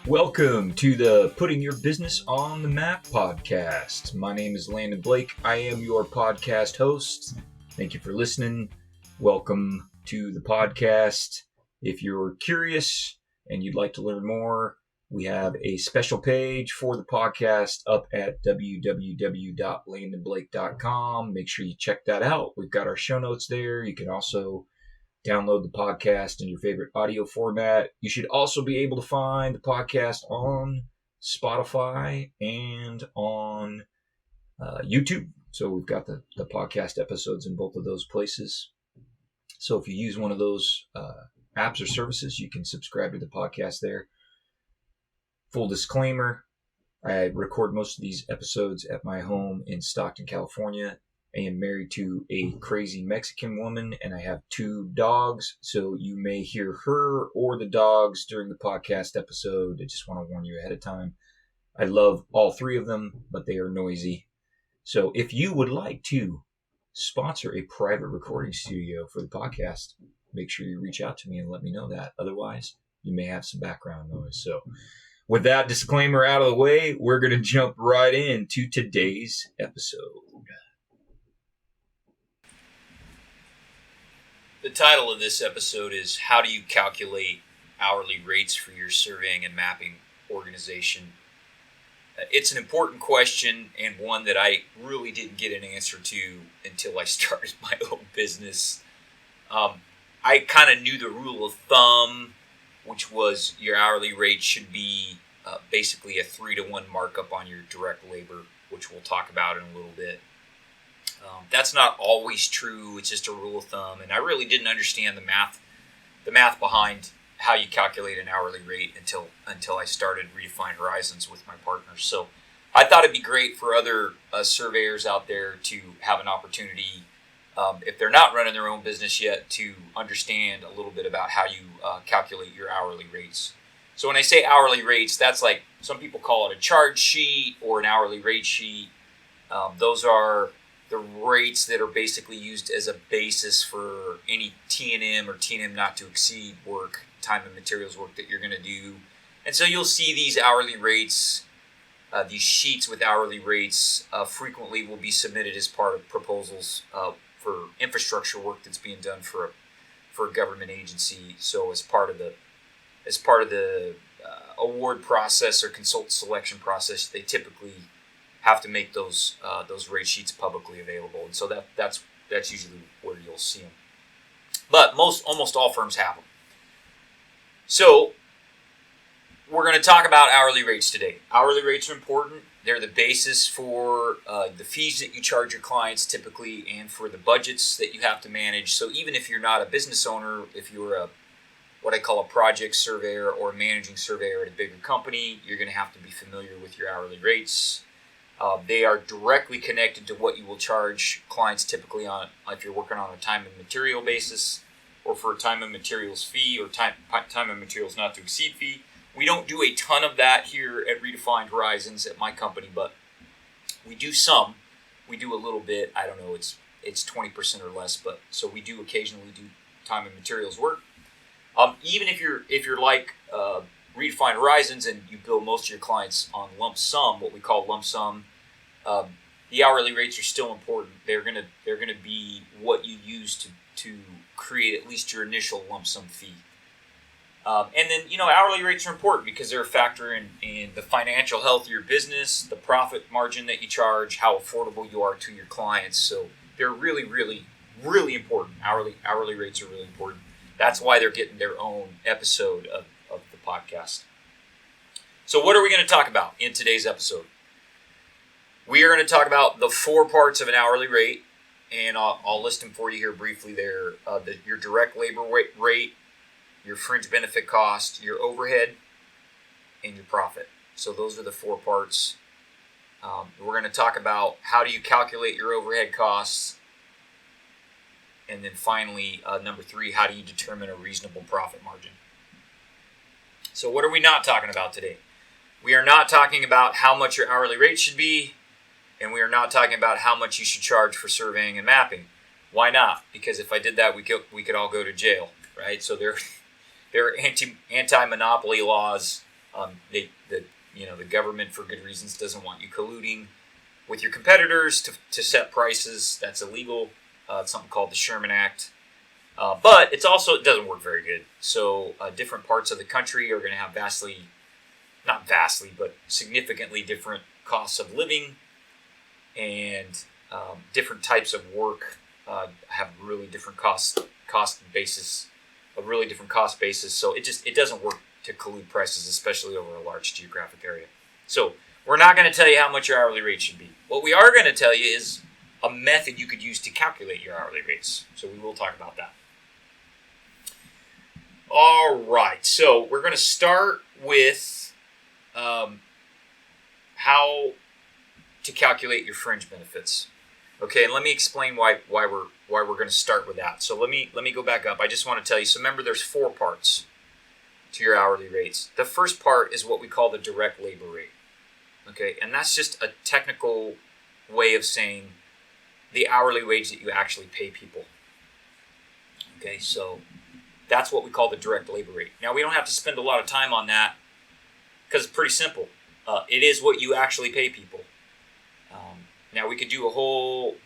Welcome to the Putting Your Business on the Map podcast. My name is Landon Blake. I am your podcast host. Thank you for listening. Welcome to the podcast. If you're curious and you'd like to learn more, we have a special page for the podcast up at www.landonblake.com. Make sure you check that out. We've got our show notes there. You can also download the podcast in your favorite audio format. You should also be able to find the podcast on Spotify and on YouTube. So we've got the podcast episodes in both of those places. So if you use one of those apps or services, you can subscribe to the podcast there. Full disclaimer, I record most of these episodes at my home in Stockton, California. I am married to a crazy Mexican woman, and I have 2 dogs, so you may hear her or the dogs during the podcast episode. I just want to warn you ahead of time. I love all 3 of them, but they are noisy. So if you would like to sponsor a private recording studio for the podcast, make sure you reach out to me and let me know that. Otherwise, you may have some background noise. So with that disclaimer out of the way, we're going to jump right into today's episode. The title of this episode is How Do You Calculate Hourly Rates for Your Surveying and Mapping Organization? It's an important question and one that I really didn't get an answer to until I started my own business. I kind of knew the rule of thumb, which was your hourly rate should be basically a 3-to-1 markup on your direct labor, which we'll talk about in a little bit. That's not always true. It's just a rule of thumb, and I really didn't understand the math behind how you calculate an hourly rate until I started Redefined Horizons with my partners. So I thought it'd be great for other surveyors out there to have an opportunity, if they're not running their own business yet, to understand a little bit about how you calculate your hourly rates. So when I say hourly rates, that's like some people call it a charge sheet or an hourly rate sheet. Those are the rates that are basically used as a basis for any T&M or T&M not to exceed work, time and materials work that you're going to do. And so you'll see these hourly rates, these sheets with hourly rates frequently will be submitted as part of proposals for infrastructure work that's being done for a government agency. So as part of the award process or consultant selection process, they typically have to make those rate sheets publicly available, and so that's usually where you'll see them. But almost all firms have them. So we're going to talk about hourly rates today. Hourly rates are important. They're the basis for the fees that you charge your clients typically, and for the budgets that you have to manage. So even if you're not a business owner, if you're what I call a project surveyor or a managing surveyor at a bigger company, you're going to have to be familiar with your hourly rates. They are directly connected to what you will charge clients typically on if you're working on a time and material basis, or for a time and materials fee, or time and materials not to exceed fee. We don't do a ton of that here at Redefined Horizons at my company, but we do some. We do a little bit. I don't know. It's 20% or less, but so we do occasionally do time and materials work. Even if you're like Redefined Horizons and you bill most of your clients on lump sum, what we call lump sum, the hourly rates are still important. They're gonna be what you use to create at least your initial lump sum fee. And then hourly rates are important because they're a factor in the financial health of your business, the profit margin that you charge, how affordable you are to your clients. So they're really, really, really important. Hourly rates are really important. That's why they're getting their own episode of the podcast. So what are we going to talk about in today's episode? We are going to talk about the 4 parts of an hourly rate, and I'll list them for you here briefly there. Your direct labor rate, your fringe benefit cost, your overhead, and your profit. So those are the 4 parts. We're going to talk about how do you calculate your overhead costs, and then finally, number 3, how do you determine a reasonable profit margin? So what are we not talking about today? We are not talking about how much your hourly rate should be, and we are not talking about how much you should charge for surveying and mapping. Why not? Because if I did that, we could all go to jail, right? So there are anti-monopoly laws The government, for good reasons, doesn't want you colluding with your competitors to set prices. That's illegal. It's something called the Sherman Act. But it doesn't work very good. So different parts of the country are going to have but significantly different costs of living, and different types of work have really different cost basis, a really different cost basis. So it doesn't work to collude prices, especially over a large geographic area. So we're not going to tell you how much your hourly rate should be. What we are going to tell you is a method you could use to calculate your hourly rates. So we will talk about that. All right, so we're going to start with how to calculate your fringe benefits. Okay, and let me explain why we're going to start with that. So let me go back up. I just want to tell you. So remember, there's 4 parts to your hourly rates. The first part is what we call the direct labor rate. Okay, and that's just a technical way of saying the hourly wage that you actually pay people. Okay, so that's what we call the direct labor rate. Now, we don't have to spend a lot of time on that because it's pretty simple. It is what you actually pay people. Now, we could do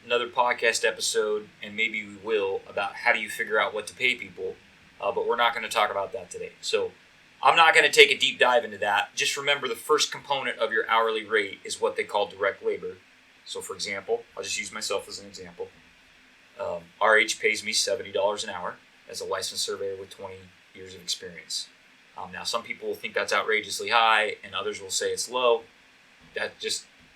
another podcast episode, and maybe we will, about how do you figure out what to pay people, but we're not going to talk about that today. So I'm not going to take a deep dive into that. Just remember, the first component of your hourly rate is what they call direct labor. So, for example, I'll just use myself as an example. RH pays me $70 an hour as a licensed surveyor with 20 years of experience. Now, some people will think that's outrageously high, and others will say it's low.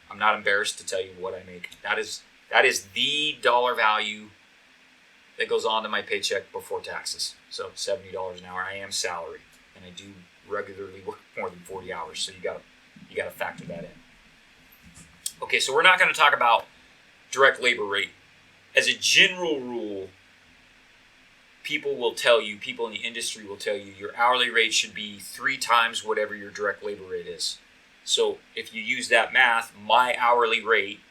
I'm not embarrassed to tell you what I make. That is the dollar value that goes on to my paycheck before taxes. So $70 an hour. I am salary, and I do regularly work more than 40 hours. So you gotta factor that in. Okay, so we're not going to talk about direct labor rate. As a general rule, people in the industry will tell you your hourly rate should be 3 times whatever your direct labor rate is. So if you use that math, my hourly rate,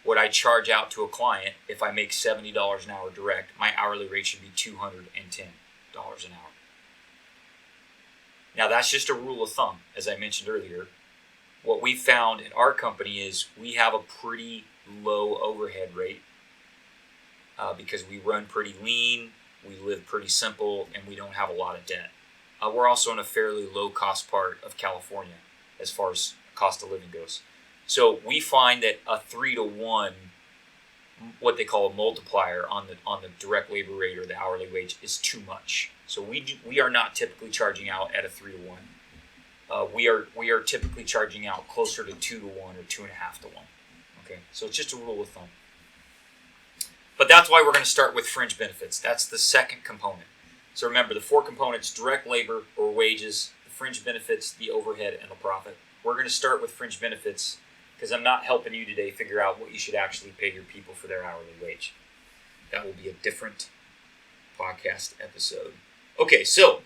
what I charge out to a client, if I make $70 an hour direct, my hourly rate should be $210 an hour. Now, that's just a rule of thumb, as I mentioned earlier. What we found in our company is we have a pretty low overhead rate because we run pretty lean, we live pretty simple, and we don't have a lot of debt. We're also in a fairly low-cost part of California as far as cost of living goes. So we find that a 3-to-1, what they call a multiplier on the direct labor rate or the hourly wage, is too much. So we are not typically charging out at a 3-to-1. We are typically charging out closer to 2-to-1 or 2.5-to-1. Okay, so it's just a rule of thumb. But that's why we're going to start with fringe benefits. That's the second component. So remember, the 4 components: direct labor or wages, the fringe benefits, the overhead, and the profit. We're going to start with fringe benefits because I'm not helping you today figure out what you should actually pay your people for their hourly wage. That will be a different podcast episode. Okay, so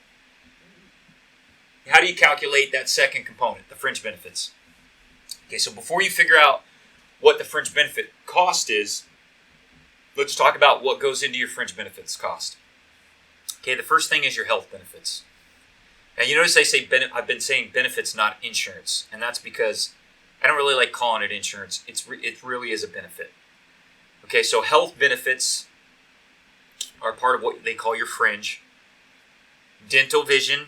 how do you calculate that second component, the fringe benefits? Okay, so before you figure out what the fringe benefit cost is, let's talk about what goes into your fringe benefits cost. Okay, the first thing is your health benefits. Now, you notice I've been saying benefits, not insurance, and that's because I don't really like calling it insurance. It really is a benefit. Okay, so health benefits are part of what they call your fringe. Dental vision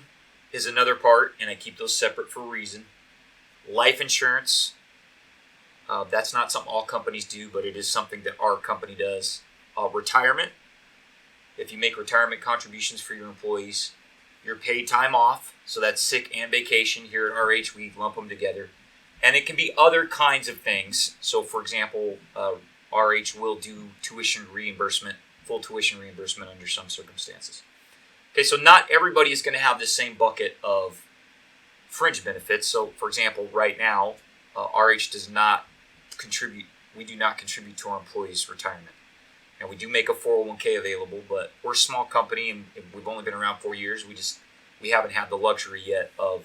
is another part, and I keep those separate for a reason. Life insurance, that's not something all companies do, but it is something that our company does. Retirement, if you make retirement contributions for your employees. Your paid time off, so that's sick and vacation. Here at RH, we lump them together. And it can be other kinds of things. So, for example, RH will do tuition reimbursement, full tuition reimbursement under some circumstances. Okay, so not everybody is going to have the same bucket of fringe benefits. So, for example, right now, RH does not contribute. We do not contribute to our employees' retirement. And we do make a 401k available, but we're a small company and we've only been around 4 years. We haven't had the luxury yet of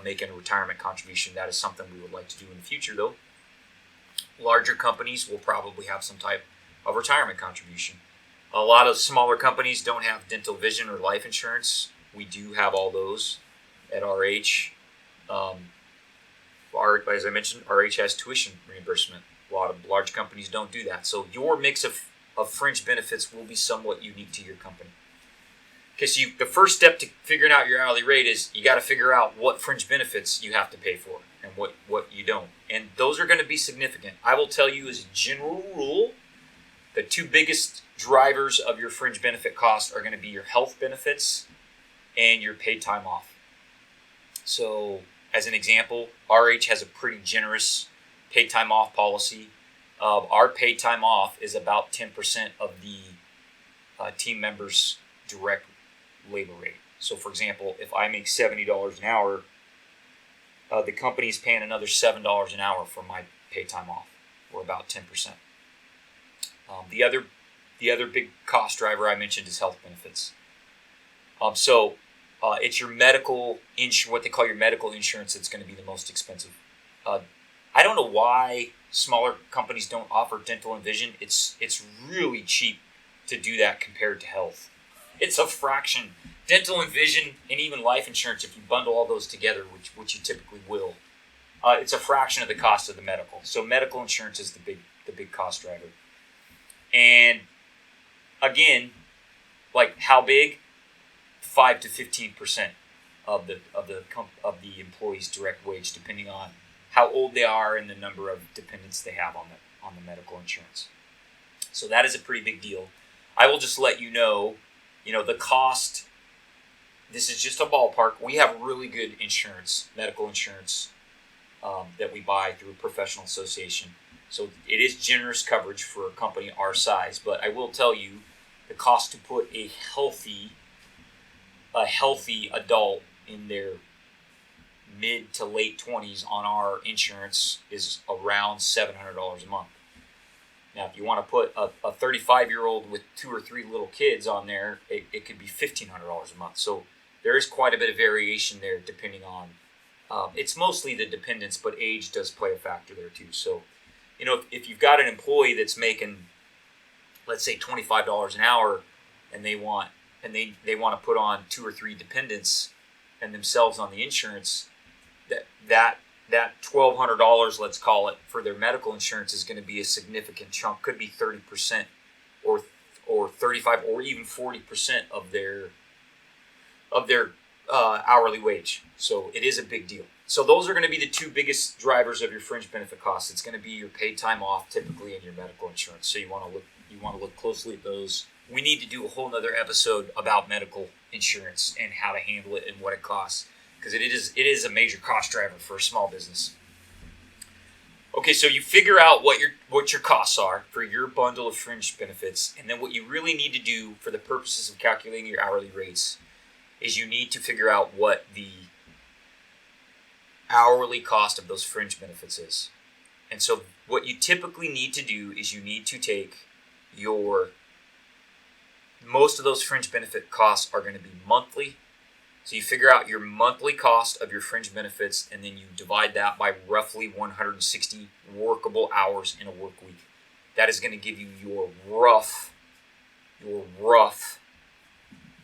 making a retirement contribution. That is something we would like to do in the future, though. Larger companies will probably have some type of retirement contribution. A lot of smaller companies don't have dental, vision, or life insurance. We do have all those at RH. As I mentioned, RH has tuition reimbursement. A lot of large companies don't do that. So your mix of fringe benefits will be somewhat unique to your company. Okay, so the first step to figuring out your hourly rate is you got to figure out what fringe benefits you have to pay for and what you don't. And those are going to be significant. I will tell you as a general rule, the two biggest drivers of your fringe benefit cost are going to be your health benefits and your paid time off. So, as an example, RH has a pretty generous paid time off policy. Our paid time off is about 10% of the team members' direct labor rate. So, for example, if I make $70 an hour, the company is paying another $7 an hour for my paid time off, or about 10%. The other big cost driver I mentioned is health benefits. It's your medical what they call your medical insurance that's going to be the most expensive. I don't know why smaller companies don't offer dental and vision. It's really cheap to do that compared to health. It's a fraction. Dental and vision and even life insurance, if you bundle all those together, which you typically will, it's a fraction of the cost of the medical. So medical insurance is the big cost driver. And again, like how big? 5 to 15% of the employee's direct wage, depending on how old they are and the number of dependents they have on the medical insurance. So that is a pretty big deal. I will just let you know, the cost. This is just a ballpark. We have really good insurance, medical insurance, that we buy through a professional association. So it is generous coverage for a company our size. But I will tell you, the cost to put a healthy adult in their mid to late 20s on our insurance is around $700 a month. Now, if you want to put a 35-year-old with 2 or 3 little kids on there, it could be $1,500 a month. So there is quite a bit of variation there depending on, it's mostly the dependents, but age does play a factor there too. So, if you've got an employee that's making, let's say $25 an hour, and they want to put on 2 or 3 dependents and themselves on the insurance, that $1,200, let's call it, for their medical insurance is going to be a significant chunk. Could be 30% or 35 or even 40% of their hourly wage. So it is a big deal. So those are going to be the two biggest drivers of your fringe benefit costs. It's going to be your paid time off, typically, and your medical insurance. So you want to look closely at those. We need to do a whole nother episode about medical insurance and how to handle it and what it costs, because it is a major cost driver for a small business. Okay, so you figure out what your costs are for your bundle of fringe benefits, and then what you really need to do for the purposes of calculating your hourly rates is you need to figure out what the hourly cost of those fringe benefits is. And so what you typically need to do is you need to take most of those fringe benefit costs are going to be monthly. So you figure out your monthly cost of your fringe benefits, and then you divide that by roughly 160 workable hours in a work week. That is going to give you your rough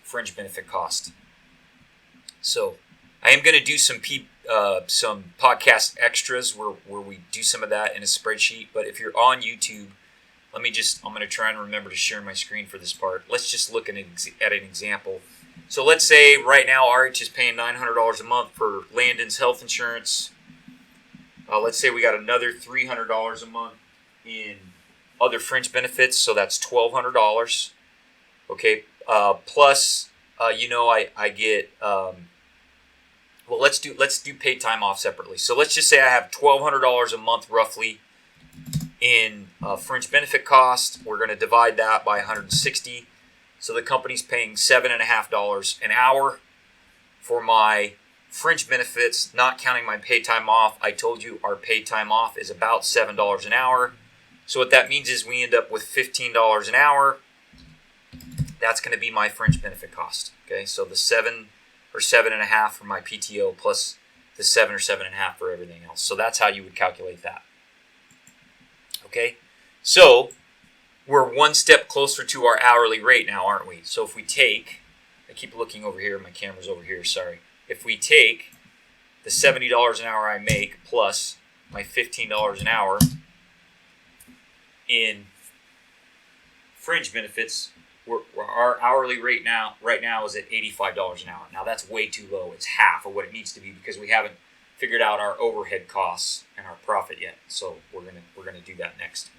fringe benefit cost. So I am going to do some podcast extras where we do some of that in a spreadsheet. But if you're on YouTube, I'm going to try and remember to share my screen for this part. Let's just look at an example. So let's say right now RH is paying $900 a month for Landon's health insurance. Let's say we got another $300 a month in other fringe benefits, so that's $1,200. Okay, plus I get let's do paid time off separately. So let's just say I have $1,200 a month roughly in fringe benefit cost. We're going to divide that by 160. So the company's paying $7.50 an hour for my fringe benefits, not counting my paid time off. I told you our paid time off is about $7 an hour. So what that means is we end up with $15 an hour. That's going to be my fringe benefit cost. Okay, so the 7 or 7.5 for my PTO plus the 7 or 7.5 for everything else. So that's how you would calculate that. Okay, so we're one step closer to our hourly rate now, aren't we? So if we take, I keep looking over here, my camera's over here, sorry. if we take the $70 an hour I make plus my $15 an hour in fringe benefits, our hourly rate right now is at $85 an hour. Now that's way too low. It's half of what it needs to be because we haven't figured out our overhead costs and our profit yet. So we're gonna do that next.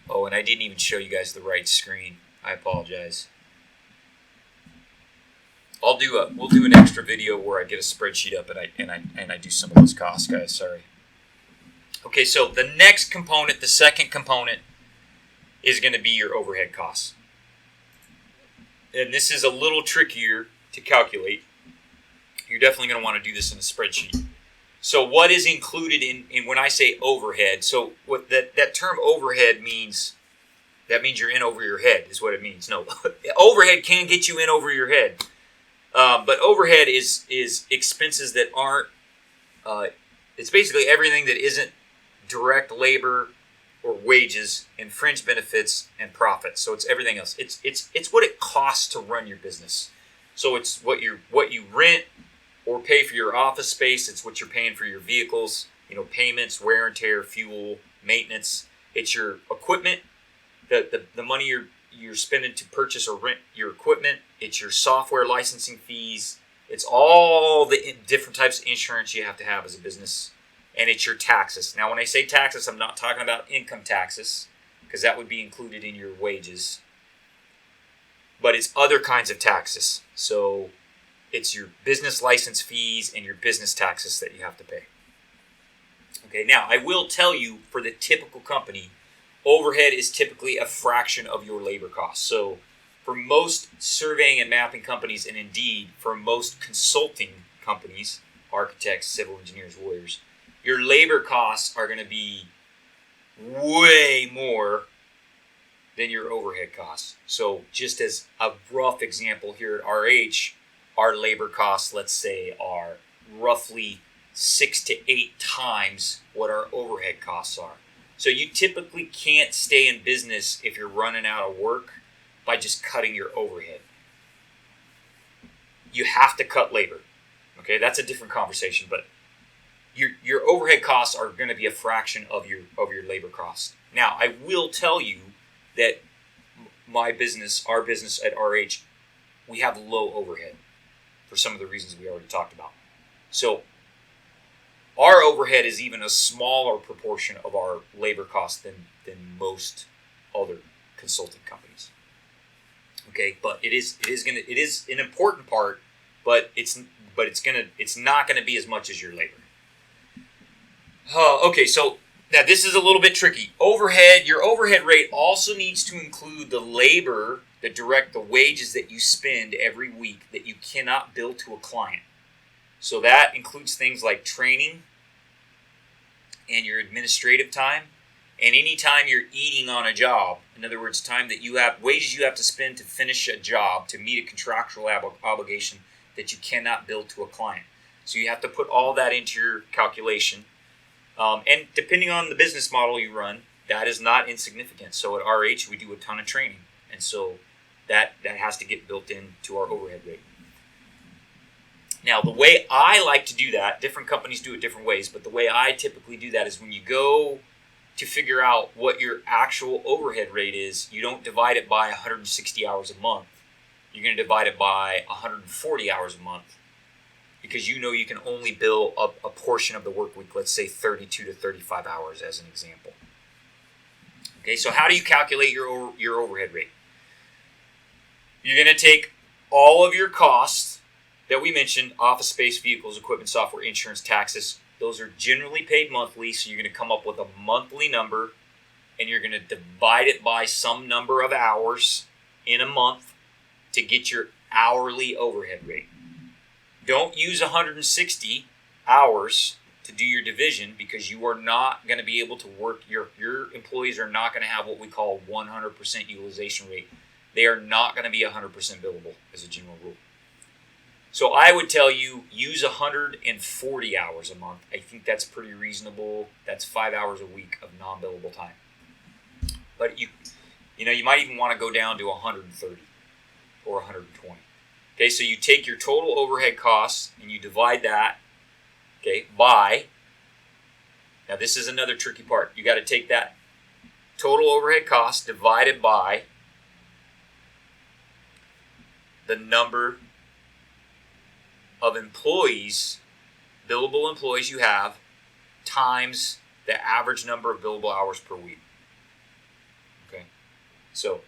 Oh, and I didn't even show you guys the right screen. I apologize. We'll do an extra video where I get a spreadsheet up and I do some of those costs, guys. Sorry. Okay, so the next component, the second component, is going to be your overhead costs. And this is a little trickier to calculate. You're definitely going to want to do this in a spreadsheet. So what is included in when I say overhead? So what that term overhead means, that means you're in over your head is what it means. No, overhead can get you in over your head. But overhead is expenses that aren't, it's basically everything that isn't direct labor or wages and fringe benefits and profits. So it's everything else. It's what it costs to run your business. So it's what you rent or pay for your office space. It's what you're paying for your vehicles, payments, wear and tear, fuel, maintenance. It's your equipment, the money you're spending to purchase or rent your equipment. It's your software licensing fees. It's all the different types of insurance you have to have as a business. And it's your taxes. Now, when I say taxes, I'm not talking about income taxes, because that would be included in your wages. But it's other kinds of taxes. So it's your business license fees and your business taxes that you have to pay. Okay, now I will tell you, for the typical company, overhead is typically a fraction of your labor costs. So for most surveying and mapping companies, and indeed for most consulting companies, architects, civil engineers, lawyers, your labor costs are going to be way more than your overhead costs. So just as a rough example here at RH, our labor costs, let's say, are roughly 6 to 8 times what our overhead costs are. So you typically can't stay in business if you're running out of work by just cutting your overhead. You have to cut labor. Okay, that's a different conversation, but your overhead costs are going to be a fraction of your labor costs. Now, I will tell you that our business at RH, we have low overhead for some of the reasons we already talked about. So our overhead is even a smaller proportion of our labor costs than most other consulting companies. Okay, but it is an important part, but it's not gonna be as much as your labor. Okay, so now this is a little bit tricky. Your overhead rate also needs to include the labor, the wages that you spend every week that you cannot bill to a client. So that includes things like training and your administrative time, and any time you're eating on a job. In other words, time that wages you have to spend to finish a job, to meet a contractual obligation that you cannot bill to a client. So you have to put all that into your calculation. And depending on the business model you run, that is not insignificant. So at RH, we do a ton of training. And so that has to get built into our overhead rate. Now, the way I like to do that, different companies do it different ways, but the way I typically do that is when you go to figure out what your actual overhead rate is, you don't divide it by 160 hours a month. You're going to divide it by 140 hours a month, because you can only bill a portion of the work week, let's say 32 to 35 hours as an example. Okay, so how do you calculate your overhead rate? You're going to take all of your costs that we mentioned: office space, vehicles, equipment, software, insurance, taxes. Those are generally paid monthly, so you're going to come up with a monthly number, and you're going to divide it by some number of hours in a month to get your hourly overhead rate. Don't use 160 hours to do your division, because you are not going to be able to work. Your employees are not going to have what we call 100% utilization rate. They are not going to be 100% billable as a general rule. So I would tell you, use 140 hours a month. I think that's pretty reasonable. That's 5 hours a week of non-billable time. But you might even want to go down to 130 or 120. Okay, so you take your total overhead costs and you divide that, okay, by, now this is another tricky part. You got to take that total overhead cost divided by the number of employees, billable employees you have, times the average number of billable hours per week. Okay, so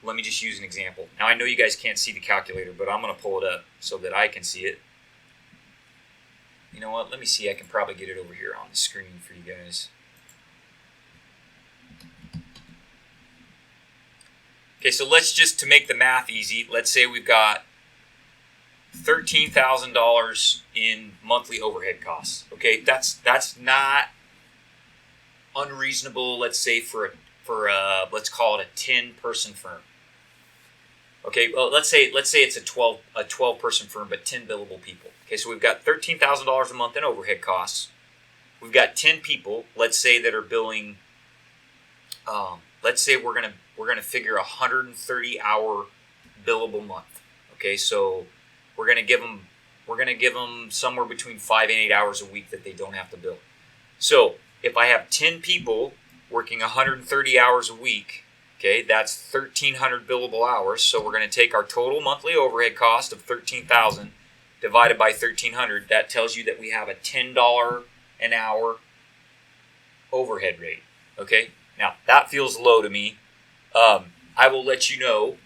let me just use an example. Now I know you guys can't see the calculator, but I'm going to pull it up so that I can see it. You know what? Let me see. I can probably get it over here on the screen for you guys. Okay, so let's just, to make the math easy, let's say we've got $13,000 in monthly overhead costs. Okay, that's not unreasonable. Let's say for let's call it a 10-person firm. Okay, well let's say it's a 12-person firm, but 10 billable people. Okay, so we've got $13,000 a month in overhead costs. We've got 10 people. Let's say that are billing. Let's say we're gonna figure 130-hour billable month. Okay, so we're gonna give them somewhere between 5 and 8 hours a week that they don't have to bill. So if I have 10 people working 130 hours a week, okay, that's 1,300 billable hours. So we're going to take our total monthly overhead cost of $13,000 divided by 1,300. That tells you that we have a $10 an hour overhead rate. Okay, now that feels low to me. I will let you know.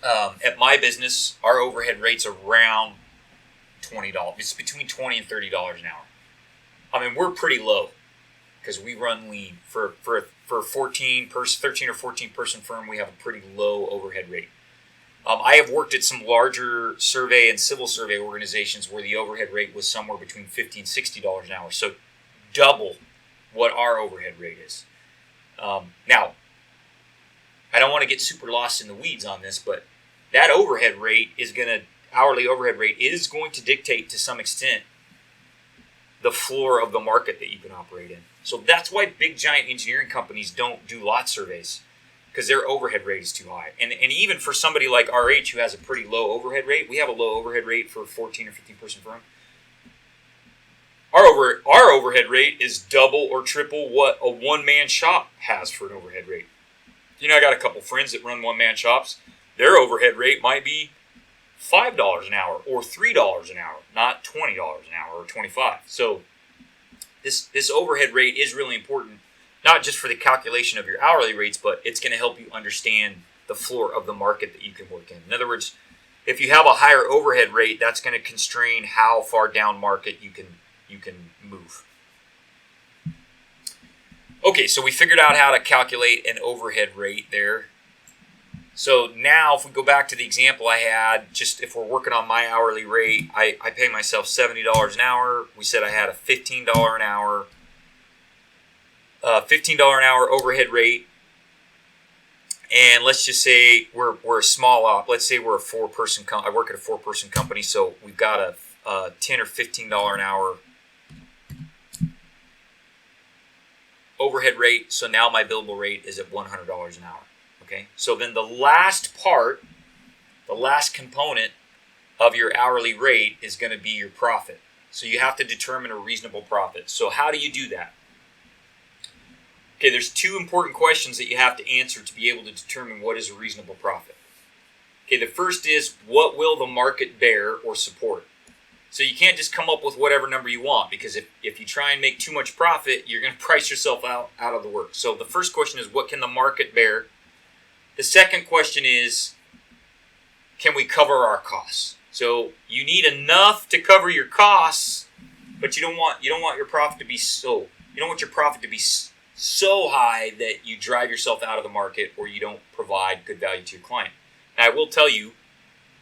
At my business, our overhead rate's around $20. It's between $20 and $30 an hour. I mean, we're pretty low because we run lean. For a 13 or 14 person firm, we have a pretty low overhead rate. I have worked at some larger survey and civil survey organizations where the overhead rate was somewhere between $50 and $60 an hour. So double what our overhead rate is. Now, I don't want to get super lost in the weeds on this, but that overhead rate hourly overhead rate is going to dictate to some extent the floor of the market that you can operate in. So that's why big giant engineering companies don't do lot surveys, because their overhead rate is too high. And even for somebody like RH who has a pretty low overhead rate, we have a low overhead rate for a 14 or 15 person firm. Our overhead rate is double or triple what a one-man shop has for an overhead rate. You know, I got a couple friends that run one-man shops. Their overhead rate might be $5 an hour or $3 an hour, not $20 an hour or $25. So this overhead rate is really important, not just for the calculation of your hourly rates, but it's going to help you understand the floor of the market that you can work in. In other words, if you have a higher overhead rate, that's going to constrain how far down market you can move. Okay, so we figured out how to calculate an overhead rate there. So now if we go back to the example I had, just if we're working on my hourly rate, I pay myself $70 an hour. We said I had a $15 an hour overhead rate. And let's just say we're a small op. Let's say we're a 4-person I work at a 4-person company, so we've got a $10 or $15 an hour overhead rate. So now my billable rate is at $100 an hour. Okay, so then the last component of your hourly rate is going to be your profit. So you have to determine a reasonable profit. So how do you do that? Okay, there's 2 important questions that you have to answer to be able to determine what is a reasonable profit. Okay, the first is, what will the market bear or support? So you can't just come up with whatever number you want, because if you try and make too much profit, you're going to price yourself out of the work. So the first question is, what can the market bear? The second question is, can we cover our costs? So you need enough to cover your costs, but you don't want your profit to be so high that you drive yourself out of the market or you don't provide good value to your client. Now, I will tell you,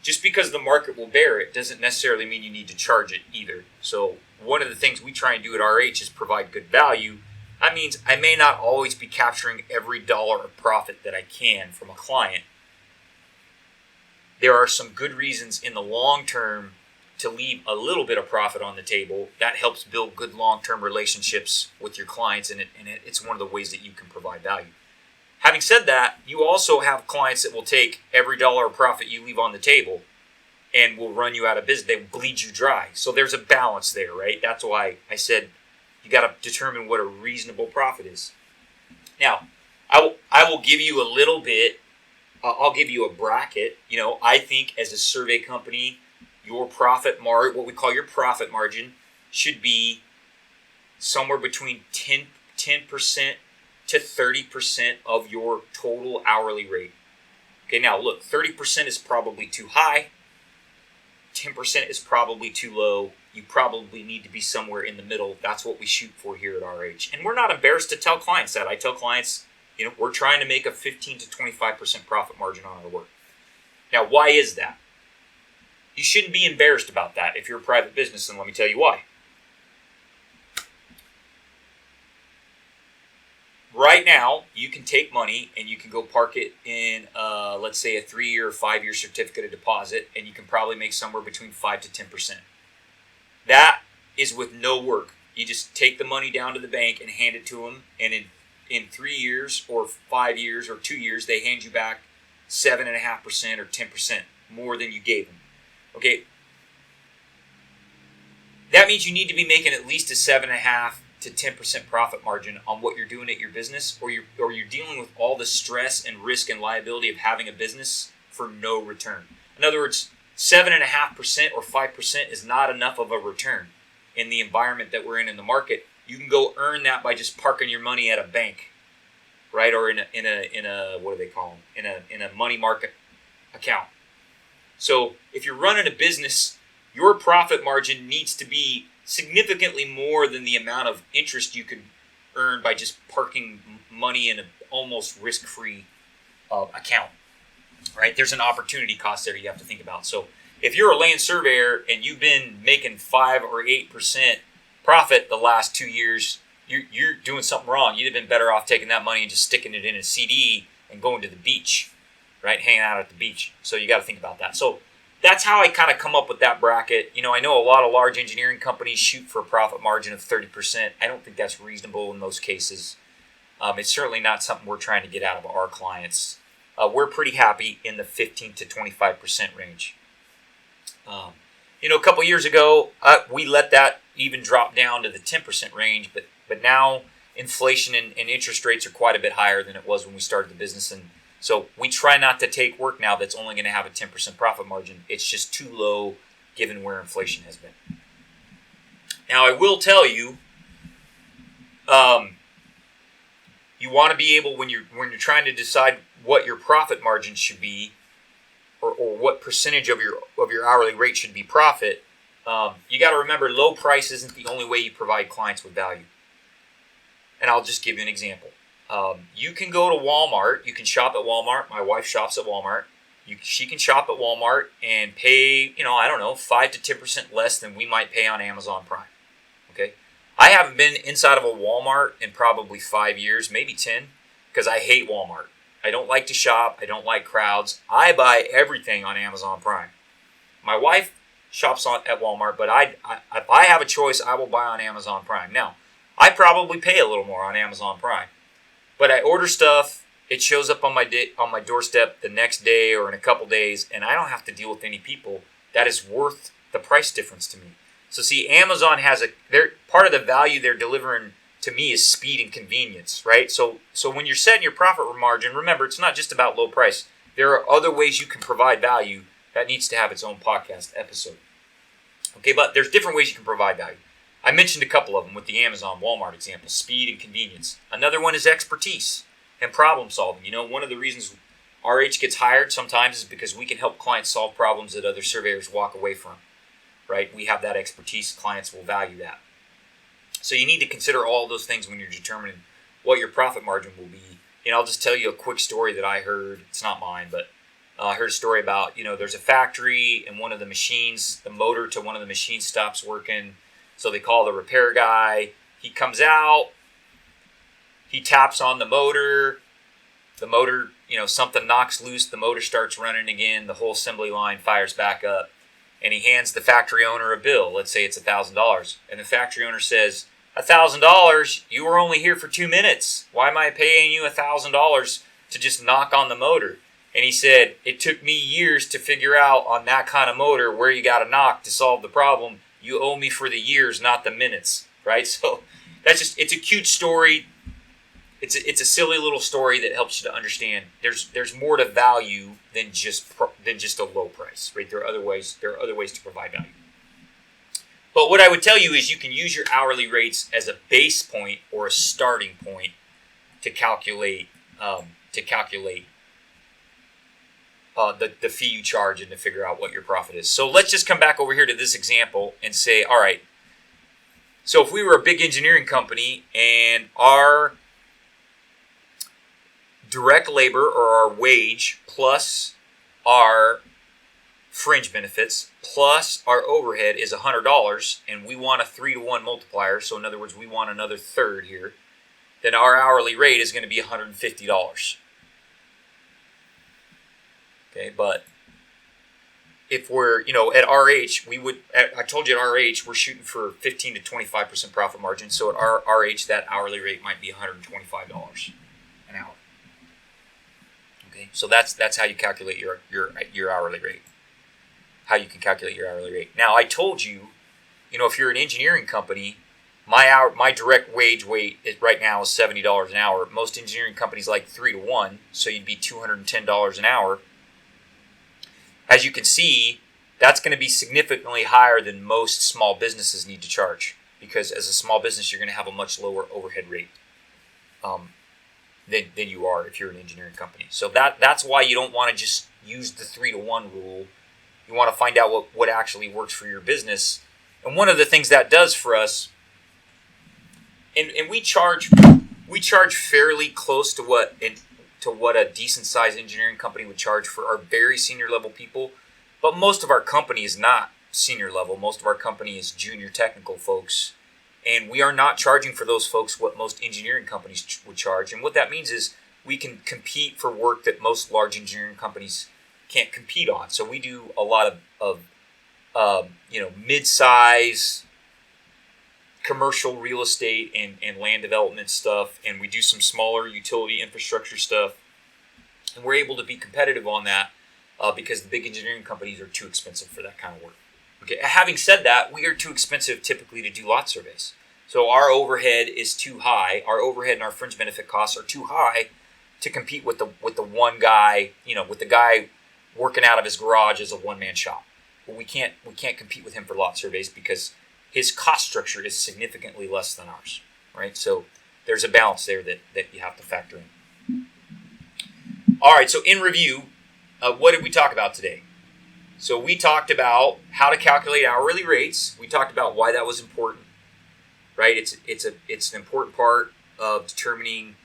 just because the market will bear it doesn't necessarily mean you need to charge it either. So one of the things we try and do at RH is provide good value. That means I may not always be capturing every dollar of profit that I can from a client. There are some good reasons in the long term to leave a little bit of profit on the table. That helps build good long-term relationships with your clients, and it's one of the ways that you can provide value. Having said that, you also have clients that will take every dollar of profit you leave on the table and will run you out of business. They will bleed you dry. So there's a balance there, right? That's why I said you got to determine what a reasonable profit is. Now, I will give you a little bit. I'll give you a bracket. I think as a survey company, your profit margin, what we call your profit margin, should be somewhere between 10% to 30% of your total hourly rate. Okay, now look, 30% is probably too high. 10% is probably too low. You probably need to be somewhere in the middle. That's what we shoot for here at RH. And we're not embarrassed to tell clients that. I tell clients, we're trying to make a 15 to 25% profit margin on our work. Now, why is that? You shouldn't be embarrassed about that if you're a private business, and let me tell you why. Right now, you can take money and you can go park it in, let's say, a 3-year or 5-year certificate of deposit, and you can probably make somewhere between 5 to 10%. That is with no work. You just take the money down to the bank and hand it to them, and in 3 years or 5 years or 2 years, they hand you back 7.5% or 10% more than you gave them. Okay, that means you need to be making at least a 7.5% to 10% profit margin on what you're doing at your business, or you're dealing with all the stress and risk and liability of having a business for no return. In other words, 7.5% or 5% is not enough of a return in the environment that we're in the market. You can go earn that by just parking your money at a bank, right, or in a what do they call them? In a money market account. So if you're running a business, your profit margin needs to be significantly more than the amount of interest you could earn by just parking money in an almost risk-free account, right? There's an opportunity cost there you have to think about. So if you're a land surveyor and you've been making 5 or 8% profit the last 2 years, you're doing something wrong. You'd have been better off taking that money and just sticking it in a CD and going to the beach, right? Hanging out at the beach. So you got to think about that. So that's how I kind of come up with that bracket. I know a lot of large engineering companies shoot for a profit margin of 30%. I don't think that's reasonable in most cases. It's certainly not something we're trying to get out of our clients. We're pretty happy in the 15 to 25% range. A couple years ago, we let that even drop down to the 10% range, but now inflation and interest rates are quite a bit higher than it was when we started the business, and so we try not to take work now that's only going to have a 10% profit margin. It's just too low given where inflation has been. Now, I will tell you, you want to be able, when you're trying to decide what your profit margin should be, or what percentage of your hourly rate should be profit, you got to remember low price isn't the only way you provide clients with value. And I'll just give you an example. You can go to Walmart. You can shop at Walmart. My wife shops at Walmart. She can shop at Walmart and pay, 5 to 10% less than we might pay on Amazon Prime. Okay, I haven't been inside of a Walmart in probably 5 years, maybe 10, because I hate Walmart. I don't like to shop. I don't like crowds. I buy everything on Amazon Prime. My wife shops at Walmart, but if I have a choice, I will buy on Amazon Prime. Now, I probably pay a little more on Amazon Prime. But I order stuff, it shows up on my doorstep the next day or in a couple days, and I don't have to deal with any people. That is worth the price difference to me. So see, Amazon has part of the value they're delivering to me is speed and convenience, right? So when you're setting your profit margin, remember, it's not just about low price. There are other ways you can provide value. That needs to have its own podcast episode. Okay, but there's different ways you can provide value. I mentioned a couple of them with the Amazon Walmart example, speed and convenience. Another one is expertise and problem solving. One of the reasons RH gets hired sometimes is because we can help clients solve problems that other surveyors walk away from, right? We have that expertise. Clients will value that. So you need to consider all those things when you're determining what your profit margin will be. I'll just tell you a quick story that I heard. It's not mine, but I heard a story about, there's a factory and one of the machines, the motor to one of the machines stops working. So they call the repair guy. He comes out. He taps on the motor. The motor, something knocks loose. The motor starts running again. The whole assembly line fires back up. And he hands the factory owner a bill. Let's say it's $1,000. And the factory owner says, $1,000? You were only here for 2 minutes. Why am I paying you $1,000 to just knock on the motor. And he said, it took me years to figure out on that kind of motor where you got to knock to solve the problem. You owe me for the years, not the minutes, right? So it's a cute story. It's a silly little story that helps you to understand there's more to value than just a low price, right? There are other ways to provide value. But what I would tell you is you can use your hourly rates as a base point or a starting point to calculate the fee you charge and to figure out what your profit is. So let's just come back over here to this example and say, all right, so if we were a big engineering company and our direct labor or our wage plus our fringe benefits plus our overhead is $100 and we want a 3-to-1 multiplier, so in other words we want another third here, then our hourly rate is going to be $150. Okay, but if we're, at RH, I told you at RH, we're shooting for 15 to 25% profit margin. So at RH, that hourly rate might be $125 an hour. Okay, so that's how you calculate your hourly rate. How you can calculate your hourly rate. Now, I told you, if you're an engineering company, my direct wage right now is $70 an hour. Most engineering companies like 3-to-1, so you'd be $210 an hour. As you can see, that's going to be significantly higher than most small businesses need to charge, because as a small business, you're going to have a much lower overhead rate than you are if you're an engineering company. So that's why you don't want to just use the 3-to-1 rule. You want to find out what actually works for your business. And one of the things that does for us, and we charge fairly close to what a decent-sized engineering company would charge for our very senior-level people. But most of our company is not senior-level. Most of our company is junior technical folks. And we are not charging for those folks what most engineering companies would charge. And what that means is we can compete for work that most large engineering companies can't compete on. So we do a lot of mid-size commercial real estate and land development stuff, and we do some smaller utility infrastructure stuff, and we're able to be competitive on that because the big engineering companies are too expensive for that kind of work. Okay. Having said that, we are too expensive typically to do lot surveys, so our overhead is too high. Our overhead and our fringe benefit costs are too high to compete with the one guy, with the guy working out of his garage as a one-man shop. But we can't compete with him for lot surveys because his cost structure is significantly less than ours, right? So there's a balance there that you have to factor in. All right, so in review, what did we talk about today? So we talked about how to calculate hourly rates. We talked about why that was important, right? It's an important part of determining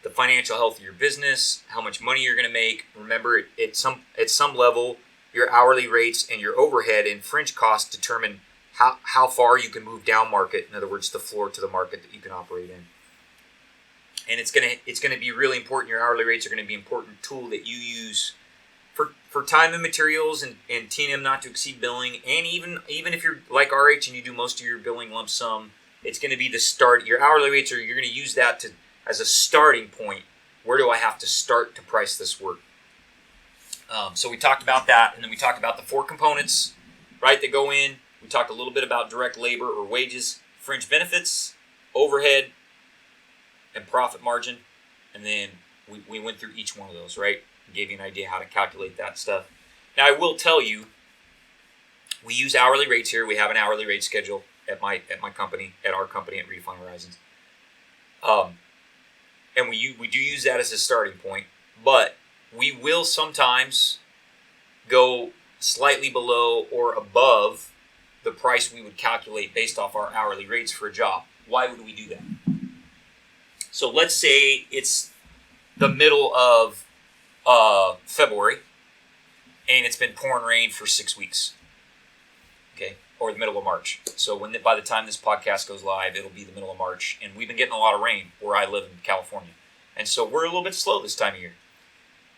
the financial health of your business, how much money you're going to make. Remember, at some level, your hourly rates and your overhead and fringe costs determine how far you can move down market. In other words, the floor to the market that you can operate in. And it's gonna be really important. Your hourly rates are going to be an important tool that you use for time and materials and T&M not to exceed billing. And even if you're like RH and you do most of your billing lump sum, it's going to be the start. Your hourly rates you're going to use that as a starting point. Where do I have to start to price this work? So we talked about that, and then we talked about the 4 components, right, that go in. We talked a little bit about direct labor or wages, fringe benefits, overhead, and profit margin. And then we went through each one of those, right? Gave you an idea how to calculate that stuff. Now, I will tell you, we use hourly rates here. We have an hourly rate schedule at my company, at our company at Redefine Horizons. And we do use that as a starting point, but we will sometimes go slightly below or above the price we would calculate based off our hourly rates for a job. Why would we do that? So let's say it's the middle of February and it's been pouring rain for 6 weeks, okay, or the middle of March. So by the time this podcast goes live, it'll be the middle of March, and we've been getting a lot of rain where I live in California, and so we're a little bit slow this time of year.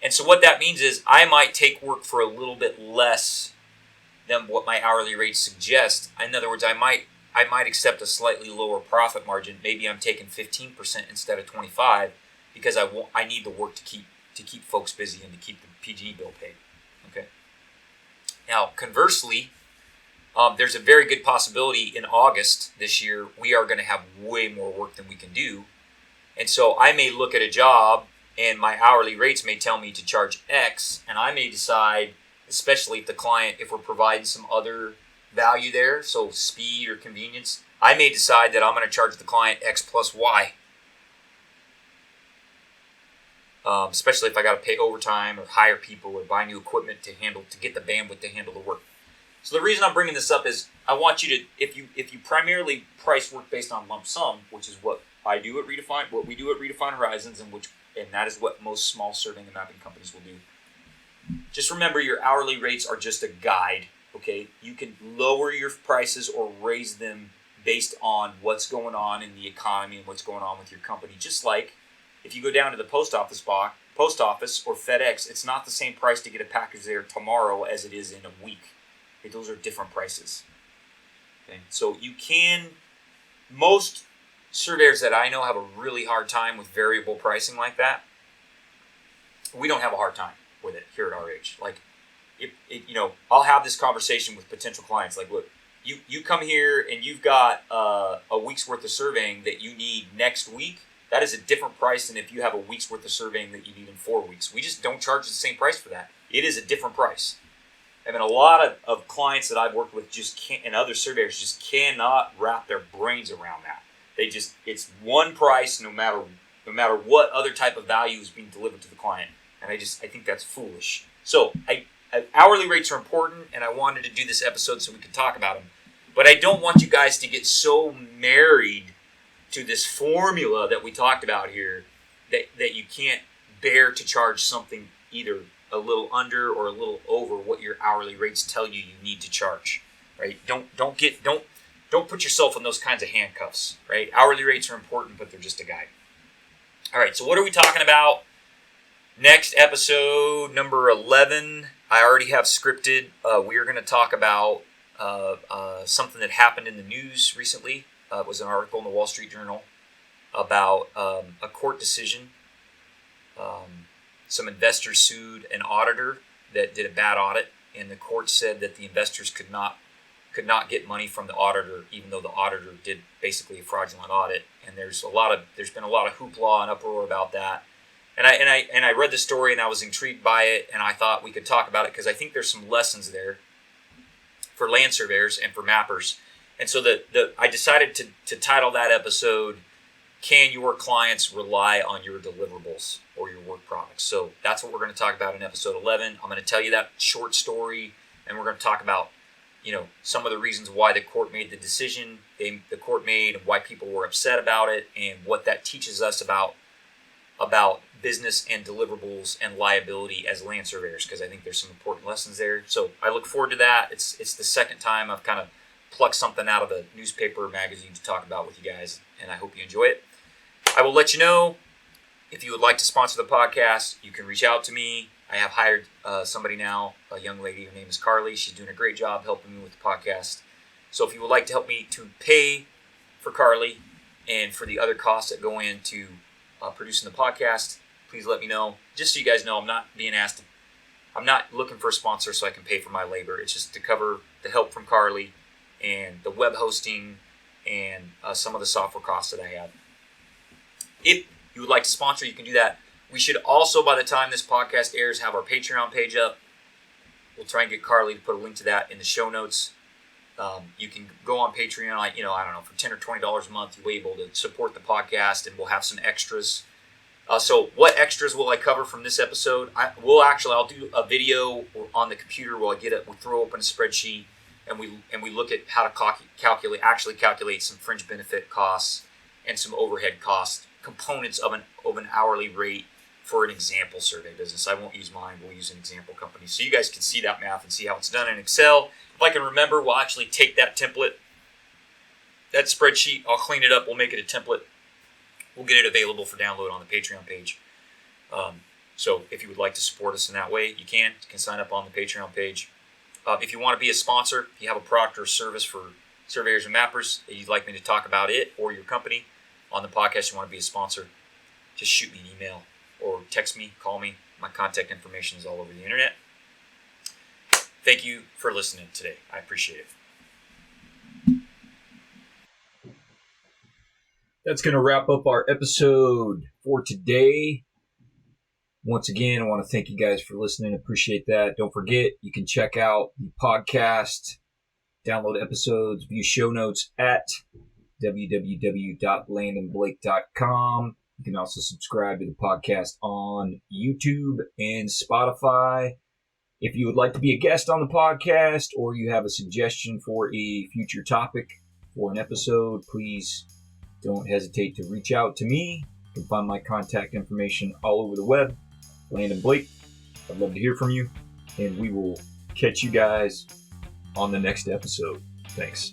And so what that means is I might take work for a little bit less than what my hourly rates suggest. In other words, I might accept a slightly lower profit margin. Maybe I'm taking 15% instead of 25% because I need the work to keep keep folks busy and to keep the PG&E bill paid. Okay. Now, conversely, there's a very good possibility in August this year we are going to have way more work than we can do, and so I may look at a job and my hourly rates may tell me to charge X, and I may decide, especially if we're providing some other value there, so speed or convenience, I may decide that I'm going to charge the client X plus Y. Especially if I got to pay overtime or hire people or buy new equipment to get the bandwidth to handle the work. So the reason I'm bringing this up is I want you to, if you primarily price work based on lump sum, which is what I do at Redefine, what we do at Redefine Horizons, and that is what most small surveying and mapping companies will do. Just remember, your hourly rates are just a guide. Okay, you can lower your prices or raise them based on what's going on in the economy and what's going on with your company. Just like if you go down to the post office or FedEx, it's not the same price to get a package there tomorrow as it is in a week. Okay, those are different prices. Okay, so most surveyors that I know have a really hard time with variable pricing like that. We don't have a hard time with it here at RH. Like, I'll have this conversation with potential clients. Like, look, you come here and you've got a week's worth of surveying that you need next week. That is a different price than if you have a week's worth of surveying that you need in 4 weeks. We just don't charge the same price for that. It is a different price. I mean, a lot of clients that I've worked with and other surveyors just cannot wrap their brains around that. It's one price no matter what other type of value is being delivered to the client. And I think that's foolish. So hourly rates are important, and I wanted to do this episode so we could talk about them. But I don't want you guys to get so married to this formula that we talked about here that you can't bear to charge something either a little under or a little over what your hourly rates tell you need to charge, right? Don't put yourself in those kinds of handcuffs, right? Hourly rates are important, but they're just a guide. All right, so what are we talking about? Next episode, number 11, I already have scripted. We are going to talk about something that happened in the news recently. It was an article in the Wall Street Journal about a court decision. Some investors sued an auditor that did a bad audit, and the court said that the investors could not get money from the auditor, even though the auditor did basically a fraudulent audit. And there's been a lot of hoopla and uproar about that. And I read the story and I was intrigued by it, and I thought we could talk about it because I think there's some lessons there for land surveyors and for mappers. And so I decided to title that episode, "Can Your Clients Rely on Your Deliverables or Your Work Products?" So that's what we're going to talk about in episode 11. I'm going to tell you that short story, and we're going to talk about some of the reasons why the court made the decision the court made, and why people were upset about it, and what that teaches us about business and deliverables and liability as land surveyors, because I think there's some important lessons there. So I look forward to that. It's the second time I've kind of plucked something out of a newspaper or magazine to talk about with you guys, and I hope you enjoy it. I will let you know if you would like to sponsor the podcast. You can reach out to me. I have hired somebody now, a young lady. Her name is Carly. She's doing a great job helping me with the podcast. So if you would like to help me to pay for Carly and for the other costs that go into producing the podcast, please let me know. Just so you guys know, I'm not looking for a sponsor so I can pay for my labor. It's just to cover the help from Carly and the web hosting and some of the software costs that I have. If you would like to sponsor, you can do that. We should also, by the time this podcast airs, have our Patreon page up. We'll try and get Carly to put a link to that in the show notes. You can go on Patreon, I don't know, for $10 or $20 a month, you'll be able to support the podcast, and we'll have some extras. So what extras will I cover from this episode? I'll do a video on the computer where we throw open a spreadsheet, and we look at how to calculate some fringe benefit costs and some overhead costs, components of an hourly rate for an example survey business. I won't use mine. We'll use an example company. So you guys can see that math and see how it's done in Excel. If I can remember, we'll actually take that template, that spreadsheet, I'll clean it up, we'll make it a template. We'll get it available for download on the Patreon page. So if you would like to support us in that way, you can sign up on the Patreon page. If you want to be a sponsor, if you have a product or service for surveyors and mappers that you'd like me to talk about it or your company on the podcast, you want to be a sponsor, just shoot me an email or text me, call me. My contact information is all over the internet. Thank you for listening today. I appreciate it. That's going to wrap up our episode for today. Once again, I want to thank you guys for listening. Appreciate that. Don't forget, you can check out the podcast, download episodes, view show notes at www.landonblake.com. You can also subscribe to the podcast on YouTube and Spotify. If you would like to be a guest on the podcast or you have a suggestion for a future topic for an episode, please don't hesitate to reach out to me. You can find my contact information all over the web. Landon Blake, I'd love to hear from you, and we will catch you guys on the next episode. Thanks.